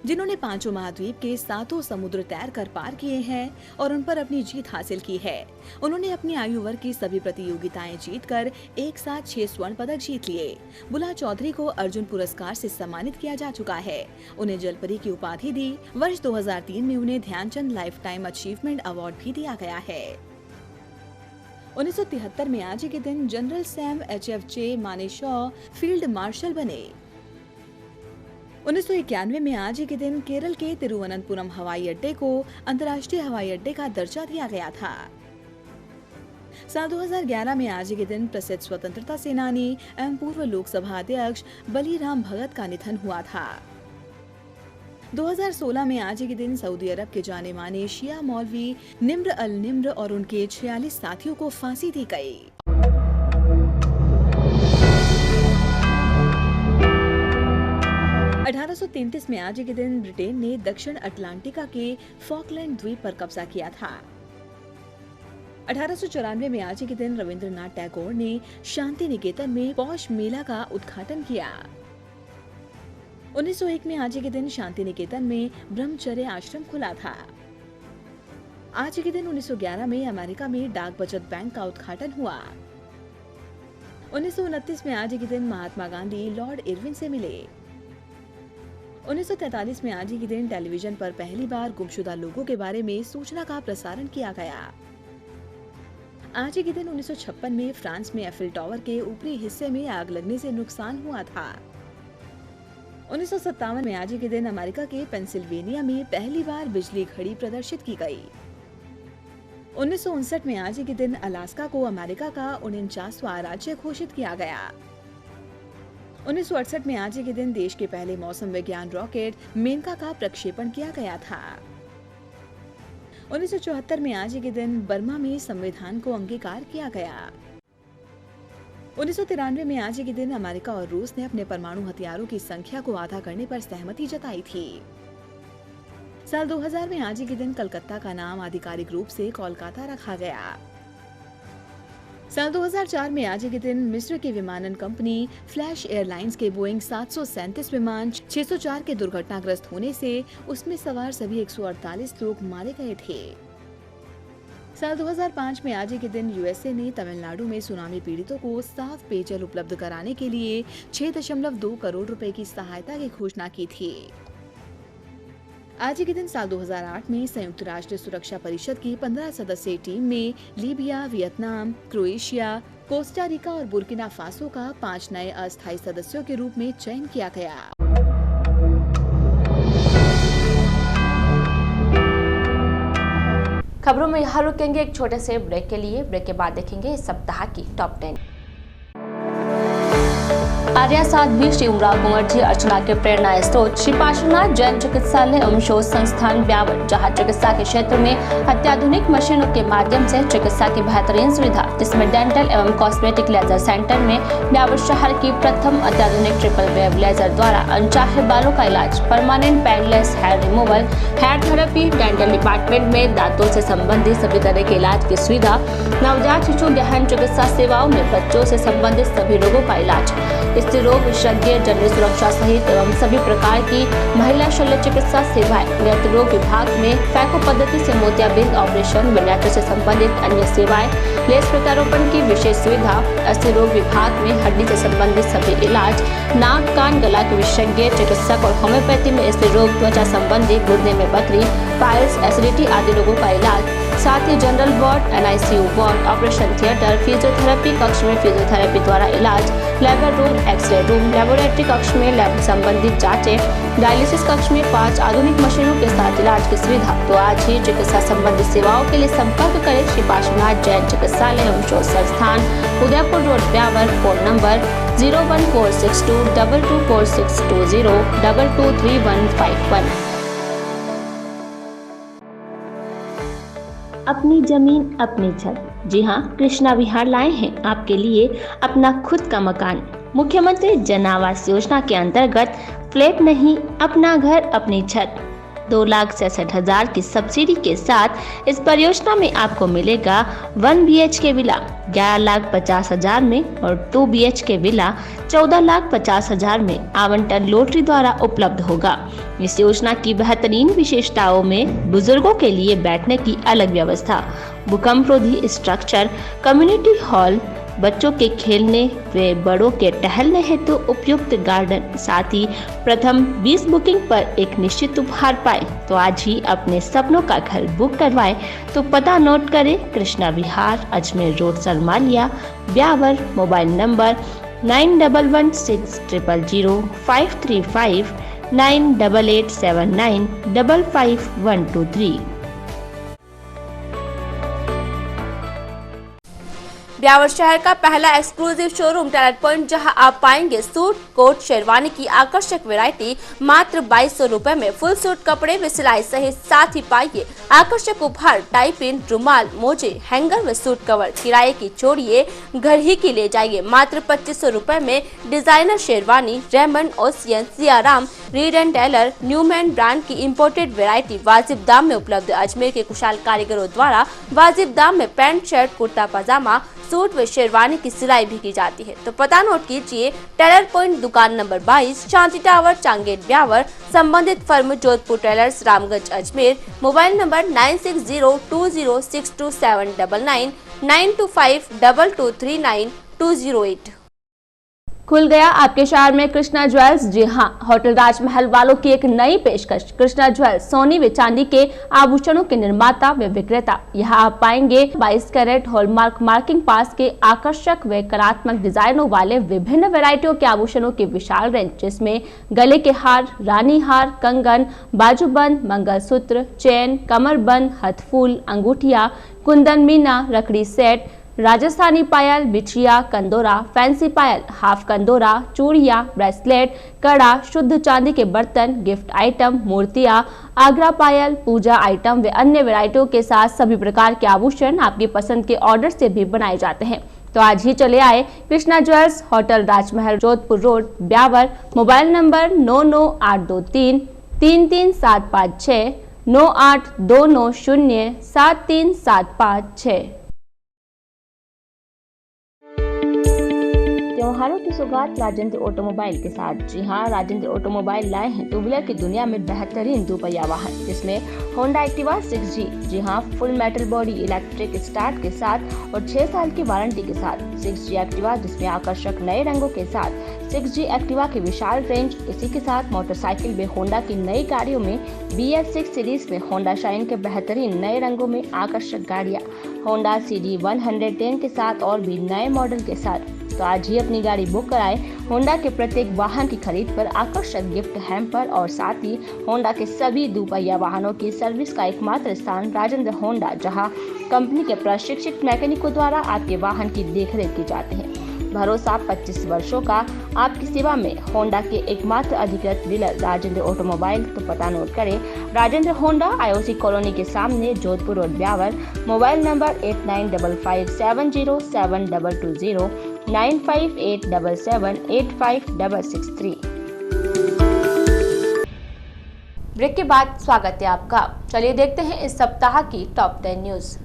Speaker 6: जिन्होंने 5 महाद्वीप के 7 समुद्र तैर कर पार किए हैं और उन पर अपनी जीत हासिल की है। उन्होंने अपनी आयु वर्ग की सभी प्रतियोगिताएं जीतकर एक साथ 6 स्वर्ण पदक जीत लिए। बुलाल चौधरी को अर्जुन पुरस्कार से सम्मानित किया जा चुका है। उन्हें जलपरी की उपाधि दी। वर्ष 2003 में उन्हें Dhyanchand life time achievement award भी दिया गया है। 1973 में आज के दिन general Sam H.F.J. Manekshaw field marshal बने। 1991 में आज के दिन केरल के तिरुवनंतपुरम हवाई अड्डे को अंतर्राष्ट्रीय हवाई अड्डे का दर्जा दिया गया था। साल 2011 में आज के दिन प्रसिद्ध स्वतंत्रता सेनानी एवं पूर्व लोकसभा अध्यक्ष बलीराम भगत का निधन हुआ था। 2016 में आज के दिन सऊदी अरब के जाने माने शिया मौलवी निम्र अल निम्र और उनके 46 साथियों को फांसी दी गई। (1833) में आज के दिन ब्रिटेन ने दक्षिण अटलांटिका के फॉकलैंड द्वीप पर कब्जा किया था। 1894 में आज के दिन रविंद्रनाथ टैगोर ने शांति निकेतन में पौष मेला का उद्घाटन किया। 1901 में आज के दिन शांति निकेतन में ब्रह्मचर्य आश्रम खुला था। आज के दिन 1911 में अमेरिका में डाक बचत बैंक का उद्घाटन हुआ। 1929 में आज के दिन महात्मा गांधी लॉर्ड इरविन से मिले। 1943 में आज के दिन टेलीविजन पर पहली बार गुमशुदा लोगों के बारे में सूचना का प्रसारण किया गया। आज के दिन 1956 में फ्रांस में एफिल टावर के ऊपरी हिस्से में आग लगने से नुकसान हुआ था। 1957 में आज के दिन अमेरिका के पेंसिल्वेनिया में पहली बार बिजली घड़ी प्रदर्शित की गई। 1959 में आज के दिन अलास्का को अमेरिका का 49वां राज्य घोषित किया गया। 1968 में आज के दिन देश के पहले मौसम विज्ञान रॉकेट मेनका का प्रक्षेपण किया गया था। 1974 में आज के दिन बर्मा में संविधान को अंगीकार किया गया। 1993 में आज के दिन अमेरिका और रूस ने अपने परमाणु हथियारों की संख्या को आधा करने पर सहमति जताई थी। साल 2000 में आज के दिन कलकत्ता का नाम आधिकारिक रूप से कोलकाता रखा गया। साल 2004 में आज ही के दिन मिस्र की विमानन कंपनी फ्लैश एयरलाइंस के बोइंग 737 विमान 604 के दुर्घटनाग्रस्त होने से उसमें सवार सभी 148 लोग मारे गए थे। साल 2005 में आज ही के दिन यूएसए ने तमिलनाडु में सुनामी पीड़ितों को साफ पेयजल उपलब्ध कराने के लिए 6.2 करोड़ रुपए की सहायता की घोषणा की थी। आज ही के दिन साल 2008 में संयुक्त राष्ट्र सुरक्षा परिषद की 15 सदस्यीय टीम में Libya, Vietnam, Croatia, Costa Rica और बुर्किना फासो का 5 नए अस्थायी सदस्यों के रूप में चयन किया गया।
Speaker 1: खबरों में यहाँ रुकेंगे एक छोटे से ब्रेक के लिए। ब्रेक के बाद देखेंगे इस सप्ताह की टॉप 10। आर्या साध्वी श्री उमराव कुंवर जी अर्चना के प्रेरणा स्रोत श्री पार्श्वनाथ जैन चिकित्सालय एवं शोध संस्थान ब्यावर, जहां चिकित्सा के क्षेत्र में अत्याधुनिक मशीनों के माध्यम से चिकित्सा की बेहतरीन सुविधा, जिसमें डेंटल एवं कॉस्मेटिक लेजर सेंटर में ब्यावर शहर की प्रथम अत्याधुनिक ट्रिपल वेव लेजर द्वारा अनचाहे बालों का इलाज, permanent padless hair removal, hair therapy, dental department में दांतों से संबंधित सभी तरह के इलाज की सुविधा, नवजात शिशु गहन चिकित्सा सेवाओं में बच्चों से संबंधित सभी रोगों का इलाज, स्त्री रोग विशेषज्ञ, जनरल सुरक्षा सहित एवं सभी प्रकार की महिला शल्य चिकित्सा सेवाएं, नेत्र रोग विभाग में फैको पद्धति से मोतियाबिंद ऑपरेशन, नेत्र से संबंधित अन्य सेवाएं, लेस प्रत्यारोपण की विशेष सुविधा, अस्थिर रोग विभाग में हड्डी से संबंधित सभी इलाज, नाक कान गला के विशेषज्ञ चिकित्सक और होम्योपैथी में स्त्री रोग, त्वचा संबंधी, गुर्दे में पथरी, पाइल्स, एसिडिटी आदि रोगों का इलाज, साथ ही general ward, NICU ward, operation theatre, physiotherapy कक्ष में फिजियोथेरेपी द्वारा इलाज, labour room, x-ray room, laboratory कक्ष में लैब संबंधित जांचें, डायलिसिस कक्ष में 5 आधुनिक मशीनों के साथ इलाज की सुविधा। तो आज ही चिकित्सा संबंधित सेवाओं के लिए संपर्क करें श्री पार्श्वनाथ जैन चिकित्सालय एवं शोध संस्थान, Udaipur road Beawar. Phone number 01462 224620 223151। अपनी जमीन अपनी छत, जी हाँ, कृष्णा विहार लाए हैं आपके लिए अपना खुद का मकान। मुख्यमंत्री जन आवास योजना के अंतर्गत फ्लैट नहीं, अपना घर अपनी छत, 2,67,000 की सब्सिडी के साथ इस परियोजना में आपको मिलेगा 1 BHK विला 11,50,000 में और 2 BHK विला 14,50,000 में आवंटन लॉटरी द्वारा उपलब्ध होगा। इस योजना की बेहतरीन विशेषताओं में बुजुर्गों के लिए बैठने की अलग व्यवस्था, भूकंप रोधी स्ट्रक्चर, कम्युनिटी हॉल, बच्चों के खेलने व बड़ों के टहलने हेतु उपयुक्त गार्डन, साथ ही प्रथम 20 बुकिंग पर एक निश्चित उपहार पाए। तो आज ही अपने सपनों का घर बुक करवाएं। तो पता नोट करें, Krishna Vihar, Ajmer road, Sarmalia, Beawar. Mobile number 9116 535 98879 55123। Beawar शहर का पहला एक्सक्लूसिव शोरूम टैलेंट पॉइंट, जहां आप पाएंगे सूट, कोट, शेरवानी की आकर्षक वैरायटी मात्र 2200 रुपए में, फुल सूट कपड़े में सिलाई सहित, साथ ही पाइए आकर्षक उपहार, टाई पिन, रुमाल, मोजे, हैंगर व सूट कवर। किराए की छोड़िए, घर ही की ले जाइए मात्र 2500 रुपए में। Designer sherwani, Raymond, Ocean, Siyaram, Reid and Taylor, Newman brand की इंपोर्टेड वैरायटी वाजिब दाम में उपलब्ध। अजमेर के कुशल कारीगरों द्वारा वाजिब दाम में पैंट, शर्ट, कुर्ता पजामा, सूट व शेरवानी की सिलाई भी की जाती है। तो पता नोट कीजिए, टेलर पॉइंट, दुकान नंबर 22, शांति टावर, चांगेट, ब्यावर। संबंधित firm Jodhpur tailors, Ramganj, Ajmer. Mobile number 9602062799 9252239 खुल गया आपके शहर में कृष्णा ज्वेल्स। जी हाँ, होटल राजमहल वालों की एक नई पेशकश। कृष्णा ज्वेल्स सोने व चांदी के आभूषणों के निर्माता व विक्रेता। यहाँ आप पाएंगे 22 कैरेट हॉलमार्क मार्किंग पास के आकर्षक व कलात्मक डिजाइनों वाले विभिन्न वैरायटियों के आभूषणों की विशाल रेंज, जिसमें गले के हार, रानी हार, कंगन, बाजूबंद, मंगलसूत्र, चेन, कमरबंद, हथफूल, अंगूठिया, कुंदन मीना, रखड़ी सेट, राजस्थानी पायल, बिछिया, कंदोरा, फैंसी पायल, हाफ कंदोरा, चूड़िया, ब्रेसलेट, कड़ा, शुद्ध चांदी के बर्तन, गिफ्ट आइटम, मूर्तियां, आगरा पायल, पूजा आइटम व अन्य वैरायटियों के साथ सभी प्रकार के आभूषण आपकी पसंद के ऑर्डर से भी बनाए जाते हैं। तो आज ही चले आए कृष्णा ज्वेल्स, होटल राजमहल, Jodhpur road, Beawar. Mobile number 99823 33756 98290 73756। त्योहारों की सौगात राजेंद्र ऑटोमोबाइल के साथ। जी हां, राजेंद्र ऑटोमोबाइल लाए हैं टू व्हीलर की दुनिया में बेहतरीन दुपहिया वाहन, जिसमें होंडा एक्टिवा 6G। जी हां, full metal body electric start के साथ और 6 साल की वारंटी के साथ 6G एक्टिवा, जिसमें आकर्षक नए रंगों के साथ 6G एक्टिवा की विशाल रेंज। इसी के साथ मोटरसाइकिल में होंडा की नई गाड़ियों में BS6 सीरीज में होंडा शाइन के बेहतरीन नए रंगों में आकर्षक गाड़ियां, होंडा CD 110 के साथ और भी नए मॉडल के साथ। तो आज ही अपनी गाड़ी बुक कराएं। होंडा के प्रत्येक वाहन की खरीद पर आकर्षक गिफ्ट हैम्पर और साथ ही होंडा के सभी दुपहिया वाहनों की सर्विस का एकमात्र स्थान राजेंद्र होंडा, जहां कंपनी के प्रशिक्षित मैकेनिकों द्वारा आपके वाहन की देखरेख की जाती है। भरोसा 25 वर्षों का आपकी सेवा में होंडा के एकमात्र अधिकृत डीलर राजेंद्र ऑटोमोबाइल। तो पता नोट करें, राजेंद्र होंडा IOC कॉलोनी के सामने, Jodhpur road, Beawar. Mobile number 8955707220 9587785663। Break के बाद स्वागत है आपका। चलिए देखते हैं इस सप्ताह की टॉप 10 न्यूज।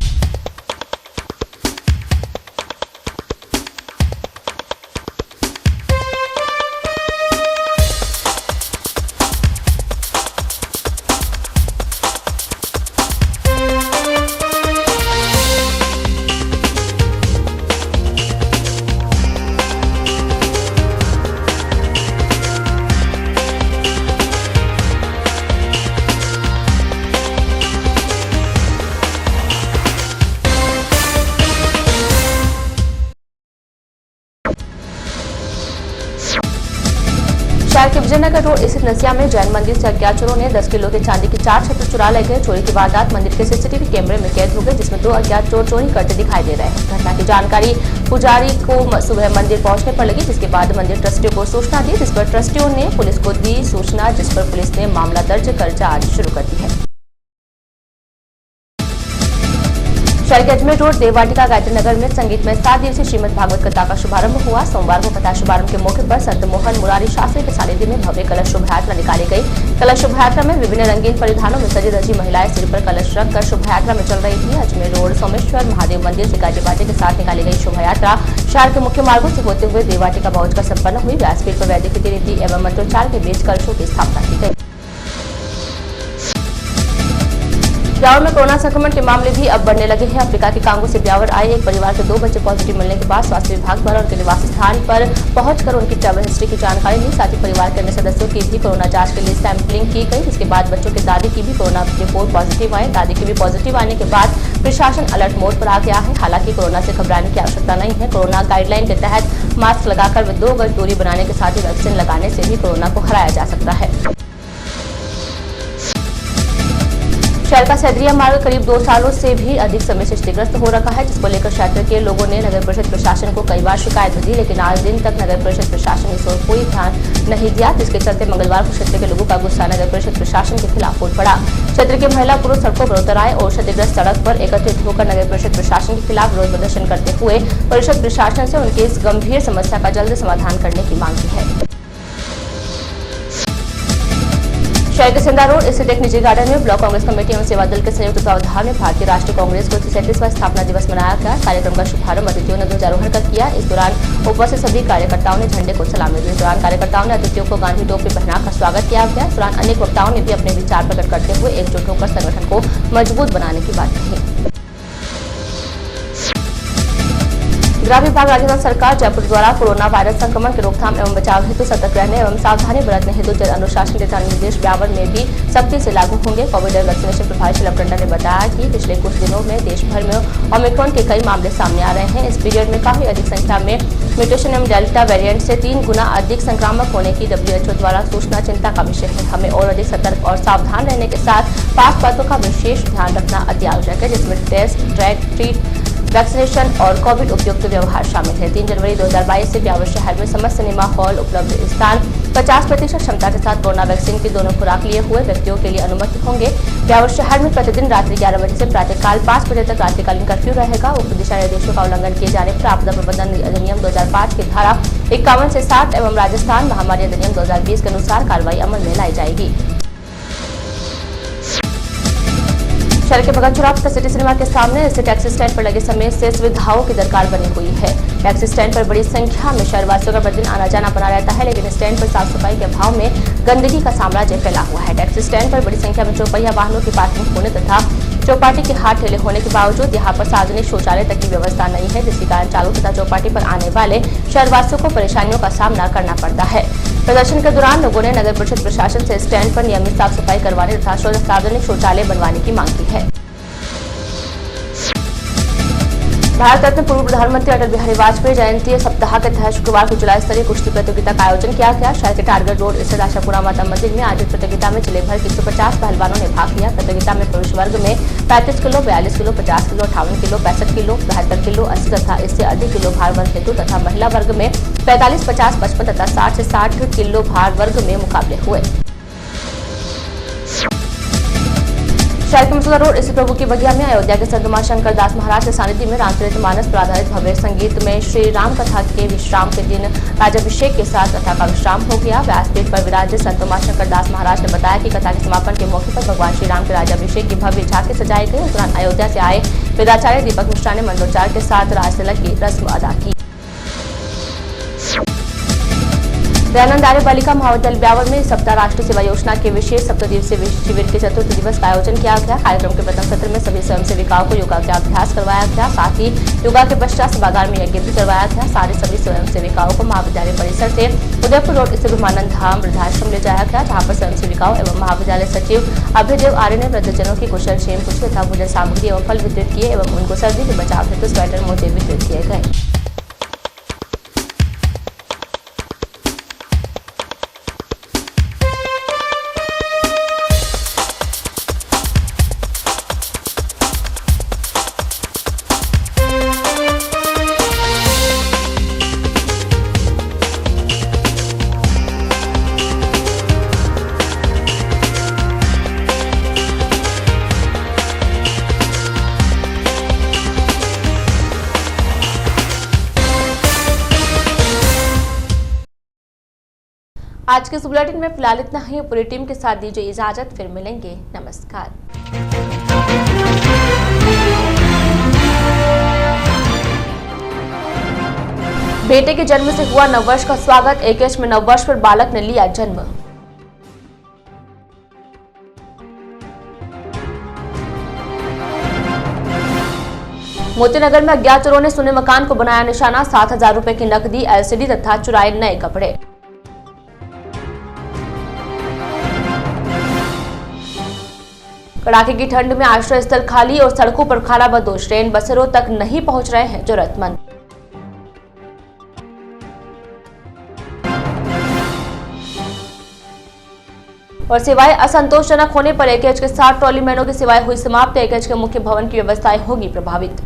Speaker 1: शहर के विजयनगर रोड स्थित नसिया में जैन मंदिर से अज्ञात चोरों ने 10 किलो के चांदी की 4 छत्र चुरा ले गए। चोरी की वारदात मंदिर के CCTV कैमरे में कैद हो गई, जिसमें 2 अज्ञात चोर चोरी करते दिखाई दे रहे हैं। घटना की जानकारी पुजारी को सुबह मंदिर पहुंचने पर लगी, जिसके बाद मंदिर ट्रस्टियों को सूचना दी, जिस पर ट्रस्टियों ने पुलिस को दी सूचना, जिस पर पुलिस ने मामला दर्ज कर जांच शुरू कर दी है। शहर के अजमेर रोड देववाटिका गायत्री नगर में संगीत में 7 दिवसीय श्रीमद् भागवत कथा का शुभारंभ हुआ। सोमवार को कथा शुभारंभ के मौके पर संत मोहन मुरारी शास्त्री के सानिध्य में भव्य कलश शोभा यात्रा निकाली गई। कलश शोभा यात्रा में विभिन्न रंगीन परिधानों में सजी धजी महिलाएं सिर पर कलश रखकर शोभा यात्रा में चल रही थी। अजमेर रोड सोमेश्वर महादेव मंदिर से गाजे बाजे के साथ निकाली गई शोभा यात्रा शहर के मुख्य मार्गों से होते हुए देववाटिका पहुंचकर संपन्न हुई। व्यासपीठ पर वैदिक रीति एवं मंत्रोच्चार के बीच कलशों की स्थापना की गई। ब्यावर में कोरोना संक्रमण के मामले भी अब बढ़ने लगे हैं। अफ्रीका के कांगो से ब्यावर आए एक परिवार के 2 बच्चे पॉजिटिव मिलने के बाद स्वास्थ्य विभाग द्वारा उनके निवास स्थान पर पहुंचकर उनकी ट्रैवल हिस्ट्री की जानकारी ली। साथ ही परिवार के अन्य सदस्यों की भी कोरोना जांच के लिए सैंपलिंग की गई, जिसके बाद बच्चों की दादी की भी कोरोना रिपोर्ट पॉजिटिव आई। दादी की भी पॉजिटिव आने के बाद प्रशासन अलर्ट मोड पर आ गया है। हालांकि कोरोना से घबराने की आवश्यकता नहीं है। कोरोना गाइडलाइन के तहत मास्क लगाकर व 2 गज दूरी बनाने के साथ ही वैक्सीन लगाने से भी कोरोना को हराया जा सकता है। शहर का सैदरिया मार्ग करीब 2 सालों से भी अधिक समय से क्षतिग्रस्त हो रखा है, जिसको लेकर क्षेत्र के लोगों ने नगर परिषद प्रशासन को कई बार शिकायत दी, लेकिन आज दिन तक नगर परिषद प्रशासन इस ओर कोई ध्यान नहीं दिया। जिसके चलते मंगलवार को क्षेत्र के लोगों का गुस्सा नगर परिषद प्रशासन के खिलाफ फूट पड़ा। क्षेत्र के महिला पुरुष सड़कों पर उतर आए और क्षतिग्रस्त सड़क पर एकत्रित होकर नगर परिषद प्रशासन के खिलाफ विरोध प्रदर्शन करते हुए परिषद प्रशासन से उनकी इस गंभीर समस्या का जल्द समाधान करने की मांग की है। शहर के सिंधा रोड स्थित एक निजी गार्डन में ब्लॉक कांग्रेस कमेटी एवं सेवा दल के संयुक्त तत्वावधान में भारतीय राष्ट्रीय कांग्रेस को 37वां स्थापना दिवस मनाया गया। कार्यक्रम का शुभारंभ अतिथियों ने ध्वजारोहण कर किया। इस दौरान उपस्थित सभी कार्यकर्ताओं ने झंडे को सलामी दी। इस दौरान कार्यकर्ताओं ने अतिथियों को गांधी टोपी पहनाकर स्वागत किया गया। इस दौरान अनेक वक्ताओं ने भी अपने विचार प्रकट करते हुए एकजुट होकर संगठन को मजबूत बनाने की बात कही। गृह विभाग राजस्थान सरकार जयपुर द्वारा कोरोना वायरस संक्रमण की रोकथाम एवं बचाव हेतु सतर्क रहने एवं सावधानी बरतने हेतु जन अनुशासन दिशा निर्देश ब्यावर में भी सख्ती से लागू होंगे। कोविड वैक्सीनेशन प्रभारी शलभ टंडन ने बताया कि पिछले कुछ दिनों में देश भर में ओमिक्रॉन के कई मामले सामने आ रहे हैं। इस पीरियड में काफी अधिक संख्या में म्यूटेशन एवं डेल्टा वेरिएंट से 3 गुना अधिक संक्रामक होने की WHO द्वारा सूचना चिंता का विषय है। हमें और अधिक सतर्क और सावधान रहने के साथ 5 बातों का विशेष ध्यान रखना अति आवश्यक है, जिसमें टेस्ट, ट्रैक, ट्रीट, वैक्सीनेशन और कोविड उपयुक्त व्यवहार शामिल है। 3 जनवरी 2022 से ब्यावर शहर में समस्त सिनेमा हॉल उपलब्ध स्थान 50% क्षमता के साथ कोरोना वैक्सीन की दोनों खुराक लिए हुए व्यक्तियों के लिए अनुमति होंगे। ब्यावर शहर में प्रतिदिन रात्रि 11 बजे से प्रातःकाल 5 बजे तक रात्रिकालीन कर्फ्यू रहेगा। उक्त दिशा निर्देशों का उल्लंघन किए जाने पर आपदा प्रबंधन अधिनियम 2005 की धारा 51 से 60 एवं राजस्थान महामारी अधिनियम 2020 के अनुसार कार्रवाई अमल में लाई जाएगी। शहर के भगत चौराहा सिटी सिनेमा के सामने स्थित टैक्सी स्टैंड पर लगे समय से सुविधाओं की दरकार बनी हुई है। टैक्सी स्टैंड पर बड़ी संख्या में शहरवासियों का प्रतिदिन आना जाना बना रहता है, लेकिन स्टैंड पर साफ सफाई के अभाव में गंदगी का साम्राज्य फैला हुआ है। टैक्सी स्टैंड पर बड़ी संख्या में चौपहिया वाहनों की पार्किंग होने तथा चौपाटी के हाट ठेले होने के बावजूद यहाँ पर सार्वजनिक शौचालय तक की व्यवस्था नहीं है, जिसके कारण चालू तथा चौपाटी पर आने वाले शहरवासियों को परेशानियों का सामना करना पड़ता है। प्रदर्शन के दौरान लोगों ने नगर परिषद प्रशासन से स्टैंड पर नियमित साफ सफाई करवाने तथा सार्वजनिक शौचालय बनवाने की मांग की है। भारत रत्न पूर्व प्रधानमंत्री अटल बिहारी वाजपेयी जयंती सप्ताह के तहत शुक्रवार को जिला स्तरीय कुश्ती प्रतियोगिता का आयोजन किया गया। शहर के टारगेट रोड स्थित आशापुरा माता मंदिर में आयोजित प्रतियोगिता में जिले भर के 150 पहलवानों ने भाग लिया। प्रतियोगिता में पुरुष वर्ग में 35 kilo, 42 kilo, 50 kilo, 58 kilo, 65 kilo, 72 kilo, 80 तथा इससे अधिक किलो भार वर्ग हेतु तथा महिला वर्ग में 45, 50, 55 तथा 60 से 60 किलो भार वर्ग में मुकाबले हुए। शहर के मसूदा रोड स्थित प्रभु की बगिया में अयोध्या के संत उमाशंकर दास महाराज के सानिध्य में रामचरितमानस पर आधारित भव्य संगीत में श्री राम कथा के विश्राम के दिन राजाभिषेक के साथ कथा का विश्राम हो गया। व्यासपीठ पर विराजित संत उमाशंकर दास महाराज ने बताया कि कथा के समापन के मौके पर भगवान श्री राम के राजाभिषेक की भव्य झांकी सजाई गई। इस दौरान अयोध्या से आए वेदाचार्य दीपक मिश्रा ने मंत्रोच्चार के साथ राजतिलक की रस्म अदा की। दयानंद आर्य बालिका महाविद्यालय ब्यावर में सप्ताह राष्ट्रीय सेवा योजना के विशेष सप्ताहदिवसीय शिविर के चतुर्थ दिवस का आयोजन किया गया। कार्यक्रम के प्रथम सत्र में सभी स्वयं सेविकाओं को योगा का अभ्यास करवाया गया। साथ ही योगा के पश्चात सभागार में यज्ञ भी करवाया गया। सारे सभी स्वयं सेविकाओं को महाविद्यालय परिसर से उदयपुर रोड स्थित ब्रह्मानंद धाम वृद्धाश्रम ले जाया गया, जहाँ पर स्वयं सेविकाओं एवं महाविद्यालय सचिव अभयदेव आर्य ने वृद्धजनों की कुशल क्षेम पूछी तथा भोजन सामग्री एवं फल वितरित किए एवं उनको सर्दी के बचाव हेतु स्वेटर मोजे वितरित किए गए। आज के इस बुलेटिन में फिलहाल इतना ही। पूरी टीम के साथ दीजिए इजाजत, फिर मिलेंगे। नमस्कार। बेटे के जन्म से हुआ नववर्ष का स्वागत। एकेएच में नववर्ष पर बालक ने लिया जन्म। मोतीनगर में अज्ञात चोरों ने सुने मकान को बनाया निशाना। 7,000 रुपए की नकदी, एलसीडी तथा चुराए नए कपड़े। कड़ाके की ठंड में आश्रय स्थल खाली और सड़कों पर खाला बदोश। ट्रेन बसेरों तक नहीं पहुंच रहे हैं जरूरतमंद। और सेवाएं असंतोषजनक होने पर एकेएच के 60 ट्रॉलीमैनों की सेवाएं हुई समाप्त। एकेएच के मुख्य भवन की व्यवस्थाएं होगी प्रभावित।